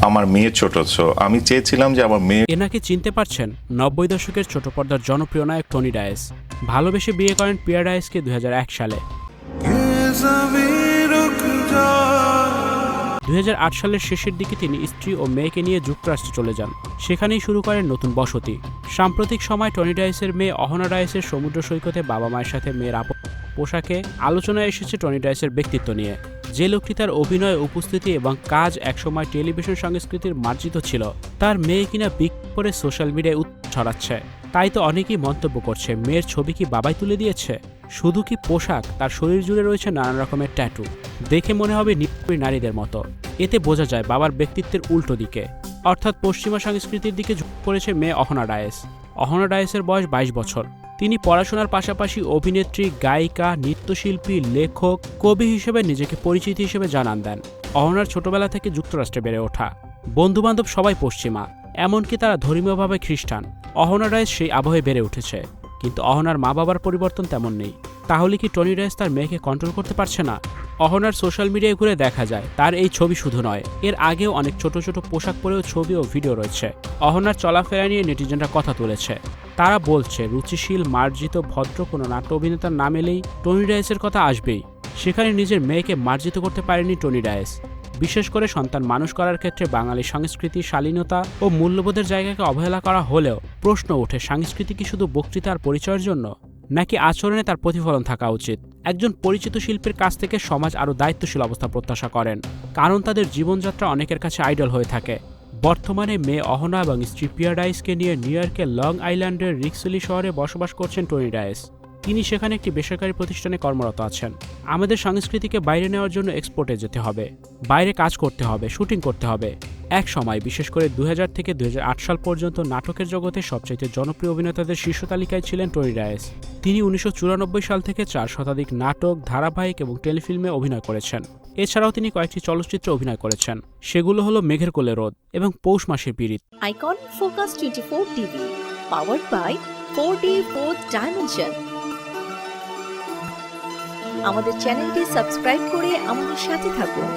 আমার মেয়ে ছোট, আমি চেয়েছিলাম যে আমার মেয়ে। এনাকে চিনতে পারছেন? 90 দশকের ছোট পর্দার জনপ্রিয় নায়ক টনি ডায়েস। ভালোবেসে বিয়ে করেন পিয়া ডায়েসকে 2001 সালে। 2008 সালের শেষের দিকে তিনি স্ত্রী ও মেয়েকে নিয়ে যুক্তরাষ্ট্রে চলে যান। সেখানেই শুরু করেন নতুন বসতি। সাম্প্রতিক সময় টনি ডায়েসের মেয়ে অহনা ডায়েসের সমুদ্র সৈকতে বাবা মায়ের সাথে মেয়ের পোশাকে আলোচনায় এসেছে টনি ডায়েসের ব্যক্তিত্ব নিয়ে। যে লোকটি তার অভিনয়, উপস্থিতি এবং কাজ একসময় টেলিভিশন সংস্কৃতির মার্জিত ছিল, তার মেয়ে কিনা বিগ করে সোশ্যাল মিডিয়ায় ছড়াচ্ছে। তাই তো অনেকেই মন্তব্য করছে, মেয়ের ছবি কি বাবাই তুলে দিয়েছে? শুধু কি পোশাক, তার শরীর জুড়ে রয়েছে নানান রকমের ট্যাটু। দেখে মনে হবে নিপুণ নারীদের মতো। এতে বোঝা যায় বাবার ব্যক্তিত্বের উল্টো দিকে, অর্থাৎ পশ্চিমা সংস্কৃতির দিকে ঝুঁকে পড়েছে মেয়ে অহনা ডায়েস। অহনা ডায়েসের বয়স 22 বছর। তিনি পড়াশোনার পাশাপাশি অভিনেত্রী, গায়িকা, নৃত্যশিল্পী, লেখক, কবি হিসেবে নিজেকে পরিচিতি হিসেবে জানান দেন। অহনার ছোটবেলা থেকে যুক্তরাষ্ট্রে বেড়ে ওঠা, বন্ধুবান্ধব সবাই পশ্চিমা, এমনকি তারা ধর্মীয়ভাবে খ্রিস্টান। অহনা ডায়েস সেই আবহে বেড়ে উঠেছে, কিন্তু অহনার মা বাবার পরিবর্তন তেমন নেই। তাহলে কি টনি ডায়েস তার মেয়েকে কন্ট্রোল করতে পারছে না? অহনার সোশ্যাল মিডিয়ায় ঘুরে দেখা যায় তার এই ছবি শুধু নয়, এর আগেও অনেক ছোট ছোট পোশাক পরেও ছবি ও ভিডিও রয়েছে। অহনার চলাফেরা নিয়ে নেটিজেনরা কথা তুলেছে। তারা বলছে, রুচিশীল, মার্জিত, ভদ্র কোনো নাট্য অভিনেতার নাম এলেই টনি ডায়েসের কথা আসবেই। সেখানে নিজের মেয়েকে মার্জিত করতে পারেনি টনি ডায়েস। বিশেষ করে সন্তান মানুষ করার ক্ষেত্রে বাঙালি সংস্কৃতি, শালীনতা ও মূল্যবোধের জায়গাকে অবহেলা করা হলেও প্রশ্ন ওঠে, সংস্কৃতি কি শুধু বক্তৃতা আর পরিচয়ের জন্য, নাকি আচরণে তার প্রতিফলন থাকা উচিত? একজন পরিচিত শিল্পীর কাছ থেকে সমাজ আরও দায়িত্বশীল অবস্থা প্রত্যাশা করেন, কারণ তাদের জীবনযাত্রা অনেকের কাছে আইডল হয়ে থাকে। বর্তমানে মেয়ে অহনা এবং স্ত্রী পিয়া ডায়েসকে নিয়ে নিউ ইয়র্কের লং আইল্যান্ডের রিক্সলি শহরে বসবাস করছেন টনি ডায়েস। তিনি সেখানে একটি বেসরকারি প্রতিষ্ঠানে কর্মরত আছেন। আমাদের সংস্কৃতিকে বাইরে নেওয়ার জন্য এক্সপোর্টে যেতে হবে, বাইরে কাজ করতে হবে, শুটিং করতে হবে। এক সময়, বিশেষ করে 2000 থেকে 2008 সাল পর্যন্ত নাটকের জগতে সবচাইতে জনপ্রিয় অভিনেতাদের শীর্ষ তালিকায় ছিলেন টনি ডায়েস। তিনি 1994 সাল থেকে 4 শতাধিক নাটক, ধারাবাহিক এবং টেলিফিল্মে অভিনয় করেছেন। এছাড়াও তিনি কয়েকটি চলচ্চিত্রে অভিনয় করেছেন। সেগুলো হলো মেঘের কোলে রোদ এবং পৌষ মাসের পীড়িত। Icon focus 24 TV, powered by 4D Fourth Dimension। আমাদের চ্যানেলটি সাবস্ক্রাইব করে আমাদের সাথে থাকুন।